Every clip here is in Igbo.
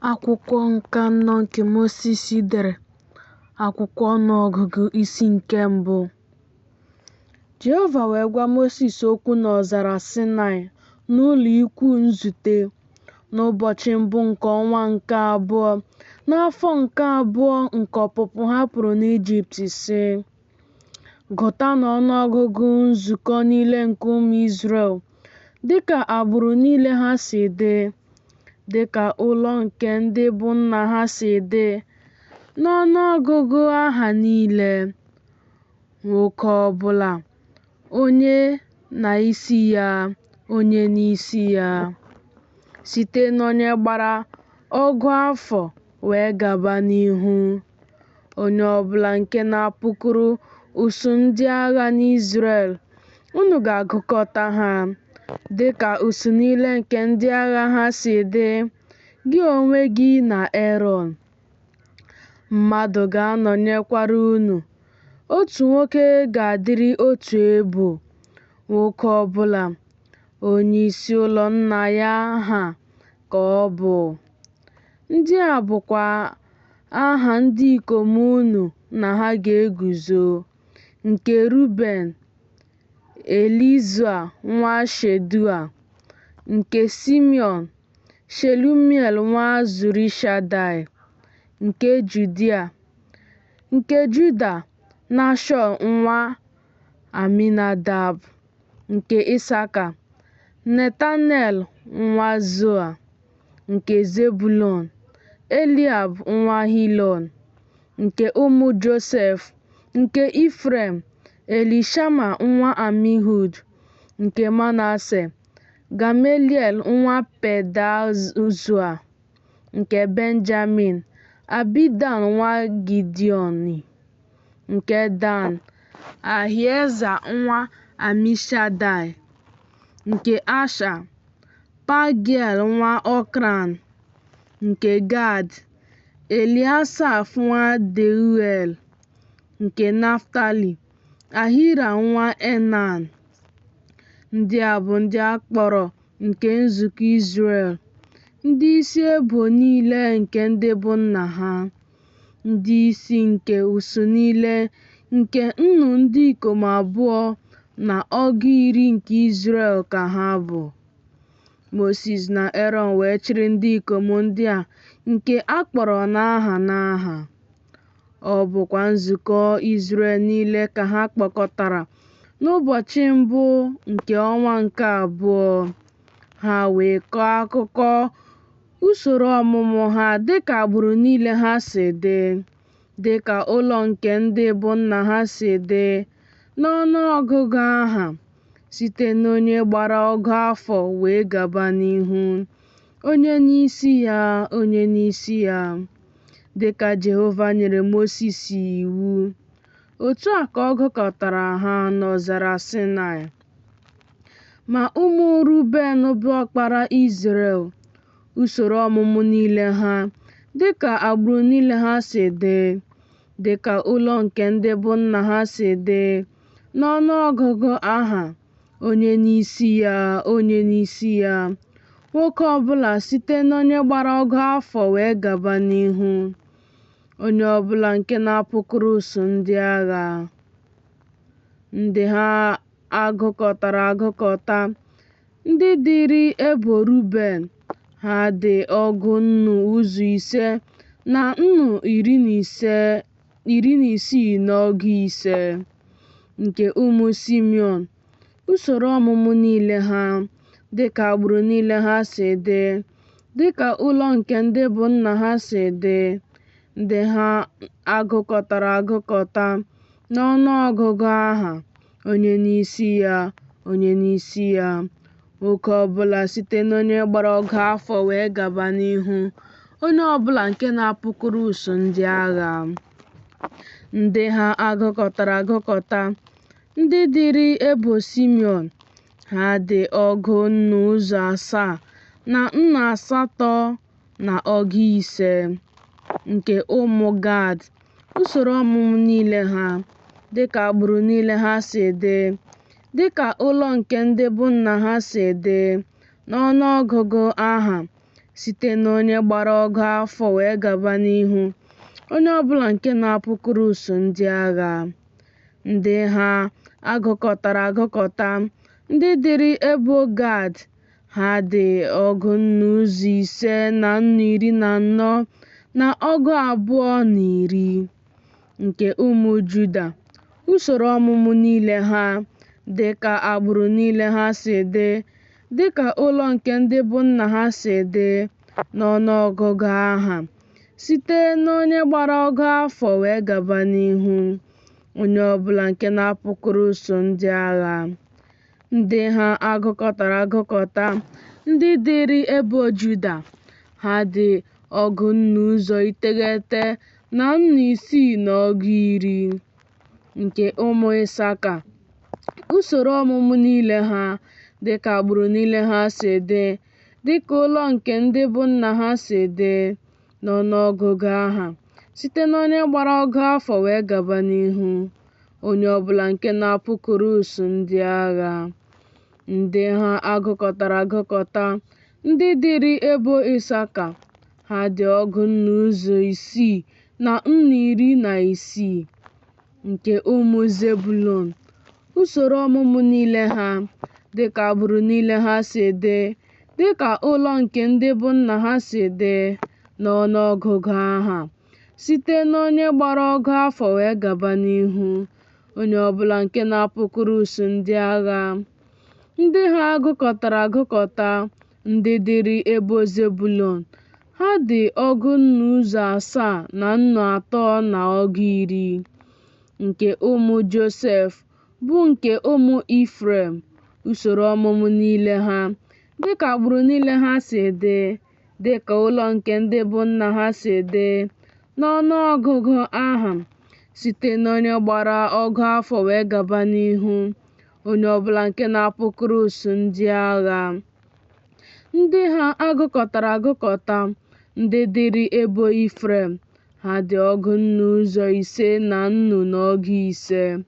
Akwụkwọ nke anọ nke Moses dere, akwụkwọ ọnụọgụgụ isi nke mbụ. Jehova wee gwa Moses okwu n'ọzara Sinai n'ụlọ ikwu nzute, n'ụbọchị mbụ nke ọnwa nke abụọ, n'afọ nke abụọ nke ọpụpụ ha pụrụ n'Ijipt, sị: Gụtanụ ọnụọgụgụ nzukọ niile nke ụmụ Izrel, dịka agbụrụ niile ha si dị, dịka ụlọ nke ndị bụ nna ha si dị, n'ọnụọgụgụ aha niile, nwoke ọbụla, onye na isi ya, onye n'isi ya, site n'onye gbara ọgụ afọ wee gaba n'ihu. Onye ọbụla nke na-apụkuru usuu ndị agha n'Izrel, unu ga-agụkọta ha, dịka usuu niile nke ndị agha ha si dị, gị onwe gị na Erọn. Mmadụ ga-anọnyekwara unu, otu nwoke ga-adịrị otu ebo, nwoke ọbụla, onyeisi ụlọ nna ya ha ka ọ bụ. Ndị a bụkwa aha ndị ikom unu na ha ga-eguzo: nke Ruben, Elizua nwa Shedua; nke Simiọn, Shelumiel nwa Zurishadai; nke Judia, nke Juda, Nashọn nwa Aminadab; nke Isaka, Netanel nwa Zoa; nke Zebụlọn, Eliab nwa Helọn; nke ụmụ Josef, nke Ifrem, Elishama nwa Amihud; nke Manase, Gamaliel nwa Pedazua; nke Benjamin, Abidan nwa Gidiọni; nke Dan, Ahieza nwa Amishadai; nke Asha, Pagiel nwa Okran; nke Gad, Eliasaf nwa Deuel; nke Naftali, Ahira nwa Enan. Ndị a bụ ndị a kpọrọ nke nzukọ Izrel, ndị isi ebo niile nke ndị bụ nna ha, ndị isi nke usuu niile nke nnu ndị ikom abụọ na ọgụ iri nke Izrel ka ha bụ. Moses na Erọn wee chịrị ndị ikom ndị a nke a kpọrọ n'aha n'aha. Ọ bụkwa nzukọ Izrel niile ka ha kpọkọtara n'ụbọchị mbụ nke ọnwa nke abụọ. Ha wee kọọ akụkọ usoro ọmụmụ ha dịka agbụrụ niile ha si dị, dịka ụlọ nke ndị bụ nna ha si dị, n'ọnụọgụgụ aha, site n'onye gbara ọgụ afọ wee gaba n'ihu, onye n'isi ya, onye n'isi ya, dịka Jehova nyere Moses iwu. Otu a ka ọ gụkọtara ha n'ọzara Sinai. Ma ụmụ Ruben bụ ọkpara Izrel, usoro ọmụmụ niile ha, dịka agbụrụ niile ha si dị, dịka ụlọ nke ndị bụ nna ha si dị, n'ọnụọgụgụ aha, onye n'isi ya, onye n'isi ya, nwoke ọbụla site n'onye gbara ọgụ afọ wee gaba n'ihu, onye ọbụla nke na-apụkuru usuu ndị agha. Ndị ha agụkọtara agụkọta, ndị dịrị ebo Ruben, ha dị ọgụ nnu ụzọ ise na nnu iri na isii n'ọgụ ise. Nke ụmụ Simiọn, usoro ọmụmụ niile ha, dịka agbụrụ niile ha si dị, dịka ụlọ nke ndị bụ nna ha si dị, ndị ha agụkọtara agụkọta, n'ọnụọgụgụ aha, onye n'isi ya, onye n'isi ya, nwoke ọbụla site n'onye gbara ọgụ afọ wee gaba n'ihu, onye ọbụla nke na-apụkuru usuu ndị agha. Ndị ha agụkọtara agụkọta, ndị dịrị ebo Simiọn, ha dị ọgụ nnu ụzọ asaa na nnu asatọ na ọgụ ise. Nke ụmụ Gad, usoro ọmụmụ niile ha, dịka agbụrụ niile ha si dị, dịka ụlọ nke ndị bụ nna ha si dị, n'ọnụọgụgụ aha, site n'onye gbara ọgụ afọ wee gaba n'ihu, onye ọbụla nke na-apụkuru so ndị agha. Ndị ha agụkọtara agụkọta, ndị dịrị ebo Gad, ha dị 654 na 210. Nke ụmụ Juda, usoro ọmụmụ niile ha, dịka agbụrụ niile ha si dị, dịka ụlọ nke ndị bụ nna ha si dị, n'ọnụọgụgụ aha, site n'onye gbara ọgụ afọ wee gaba n'ihu, onye ọbụla nke na-apụkuru so ndị agha. Ndị ha agụkọtara agụkọta, ndị dịrị ebo Juda, ha dị 960 na 10. Nke ụmụ Isaka, usoro ọmụmụ niile ha, dịka agbụrụ niile ha si dị, dịka ụlọ nke ndị bụ nna ha si dị, n'ọnụọgụgụ aha, site n'onye gbara ọgụ afọ wee gaba n'ihu, onye ọbụla nke na-apụkuru so ndị agha. Ndị ha agụkọtara agụkọta, ndị dịrị ebo Isaka, ha dị 660 na 10. Nke ụmụ Zebulun, usoro ọmụmụ niile ha, dịka agbụrụ niile ha si dị, dịka ụlọ nke ndị bụ nna ha si dị, n'ọnụọgụgụ aha, site n'onye gbara ọgụ afọ wee gaba n'ihu, onye ọbụla nke na-apụkuru so ndị agha. Ndị ha agụkọtara agụkọta, ndị dịrị ebo Zebulun, ha dị 730. Nke ụmụ Josef, bụ nke ụmụ Ifrem, usoro ọmụmụ niile ha, dịka agbụrụ niile ha si dị, dịka ụlọ nke ndị bụ nna ha si dị, n'ọnụọgụgụ aha, site n'onye gbara ọgụ afọ wee gaba n'ihu, onye ọbụla nke na-apụkuru so ndị agha. Ndị ha agụkọtara agụkọta, ndị dịrị ebo Ifrem, ha dị 654.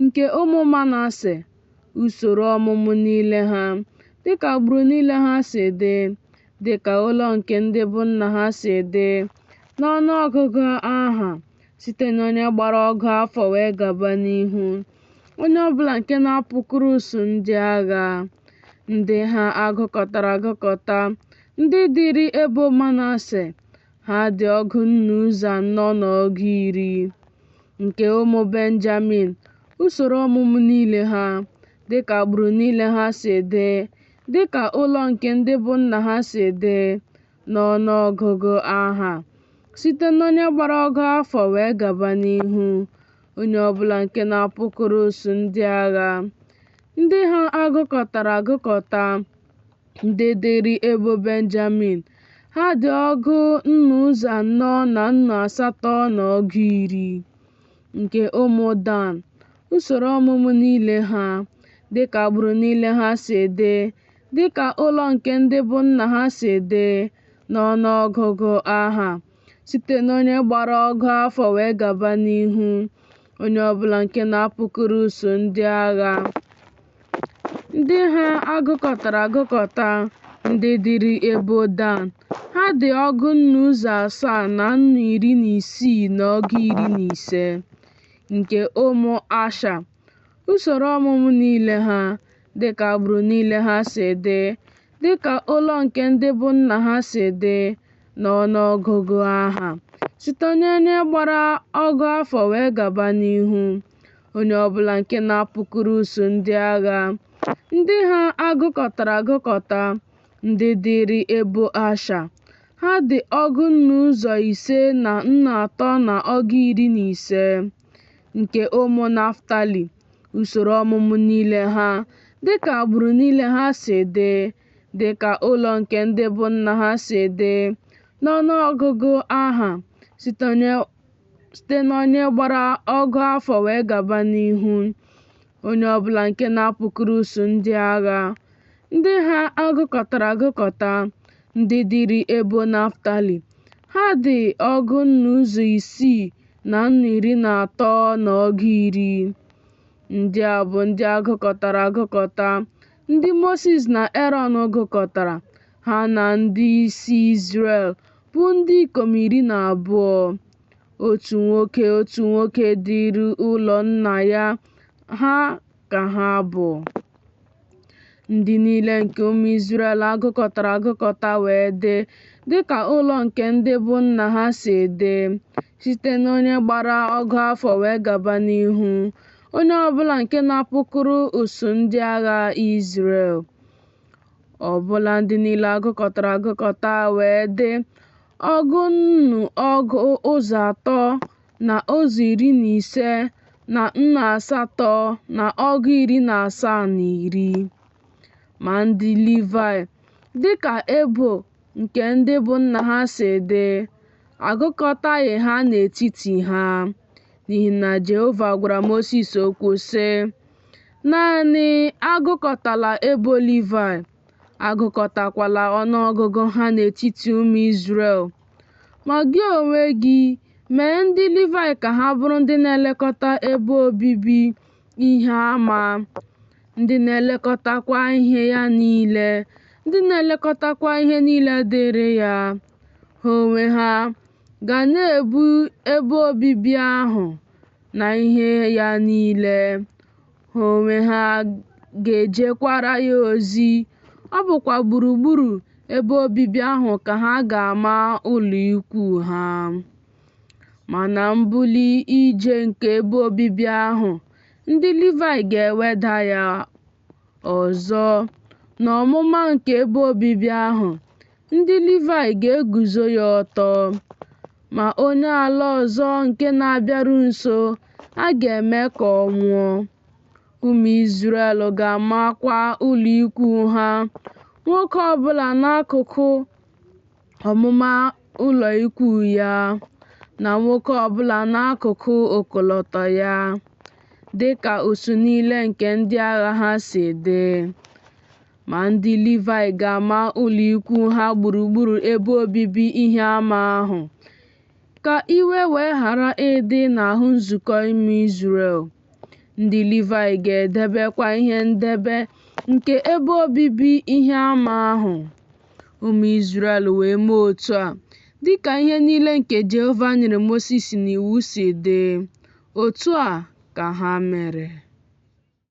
Nke ụmụ Manase, usoro ọmụmụ niile ha, dịka agbụrụ niile ha si dị, dịka ụlọ nke ndị bụ nna ha si dị, n'ọnụọgụgụ aha, site n'onye gbara ọgụ afọ wee gaba n'ihu, onye ọbụla nke na-apụkuru so ndị agha. Ndị ha agụkọtara agụkọta, ndị dịrị ebo Manase, ha dị 410. Nke ụmụ Benjamin, usoro ọmụmụ niile ha, dịka agbụrụ niile ha si dị, dịka ụlọ nke ndị bụ nna ha si dị, n'ọnụọgụgụ aha, site n'onye gbara ọgụ afọ wee gaba n'ihu, onye ọbụla nke na-apụkuru so ndị agha. Ndị ha agụkọtara agụkọta, ndị dịrị ebo Benjamin, ha dị 480. Nke ụmụ Dan, usoro ọmụmụ niile ha, dịka agbụrụ niile ha si dị, dịka ụlọ nke ndị bụ nna ha si dị, n'ọnụọgụgụ aha, site n'onye gbara ọgụ afọ wee gaba n'ihu, onye ọbụla nke na-apụkuru so ndị agha. Ndị ha agụkọtara agụkọta, ndị dịrị ebo Dan, ha dị 716. Nke ụmụ Asha, usoro ọmụmụ niile ha, dịka agbụrụ niile ha si dị, dịka ụlọ nke ndị bụ nna ha si dị, n'ọnụọgụgụ aha, site n'onye gbara ọgụ afọ wee gaba n'ihu, onye ọbụla nke na-apụkuru so ndị agha. Ndị ha agụkọtara agụkọta, ndị dịrị ebo Asha, ha dị 543. Nke ụmụ Naftali, usoro ọmụmụ niile ha, dịka agbụrụ niile ha si dị, dịka ụlọ nke ndị bụ nna ha si dị, n'ọnụọgụgụ aha, site n'onye gbara ọgụ afọ wee gaba n'ihu, onye ọbụla nke na-apụkuru so ndị agha. Ndị ha agụkọtara agụkọta, ndị dịrị ebo Naftali, ha dị 613. Ndị a bụ ndị agụkọtara agụkọta, ndị Moses na Aaron gụkọtara ha na ndị isi Izrel bụ ndị ikom 12, otu nwoke dịịrị ụlọ nna ya ha ka ha bụ. Ndị niile nke ụmụ Izrel agụkọta wee dee dịka ụlọ nke ndị bụ nna ha si dị, site n'onye gbara ọgụ afọ wee gaba n'ihu, onye ọbụla nke na-apụkuru usuu ndị agha Izrel. Ọbụla ndị niile agụkọta wee dee ọgụ nnu ọgụ ụzọ 3 na ụzọ 15 na nnu 8 na ọgụ 17 na 10. Ma ndị Livayị, dịka ebo nke ndị bụ nna ha si dị, agụkọtaghị ha n'etiti ha, n'ihi na Jehova gwara Mosis okwu sị, naanị agụkọtala ebo Livayị, agụkọtakwala ọnụọgụgụ ha n'etiti ụmụ Izrel. Ma gị onwe gị mee ndị Livayị ka ha bụrụ ndị na-elekọta ebe obibi ihe ama, ndị na-elekọtakwa ihe ya niile, ndị na-elekọtakwa ihe niile dịrị ya. Ha onwe ha ga na-ebu ebe obibi ahụ na ihe ya niile. Ha onwe ha ga-ejekwara ya ozi. Ọ bụkwa gburugburu ebe obibi ahụ ka ha ga-ama ụlọ ikwu ha. Ma na mbuli ije nke ebe obibi ahụ, ndị Livayị ga-eweda ya ọzọ. N'ọmụma nke ebe obibi ahụ, ndị Livayị ga-eguzo ya ọtọ. Ma onye ala ọzọ nke na-abịaru nso, a ga-eme ka ọ nwụọ. Ụmụ Izrel ga-amakwa ụlọ ikwu ha, nwoke ọbụla n'akụkụ ọmụma ụlọ ikwu ya, na nwoke ọbụla n'akụkụ ọkọlọtọ ya, dịka usuu niile nke ndị agha ha si dị. Ma ndị Livayị ga-ama ụlọ ikwu ha gburugburu ebe obibi ihe ama ahụ, ka iwe wee ghara ịdị n'ahụ nzukọ ụmụ Izrel. Ndị Livayị ga-edebekwa ihe ndebe nke ebe obibi ihe ama ahụ. Ụmụ Izrel wee mee otu a, dịka ihe niile nke Jehova nyere Mosis n'iwu si dị, otu a ka ha mere.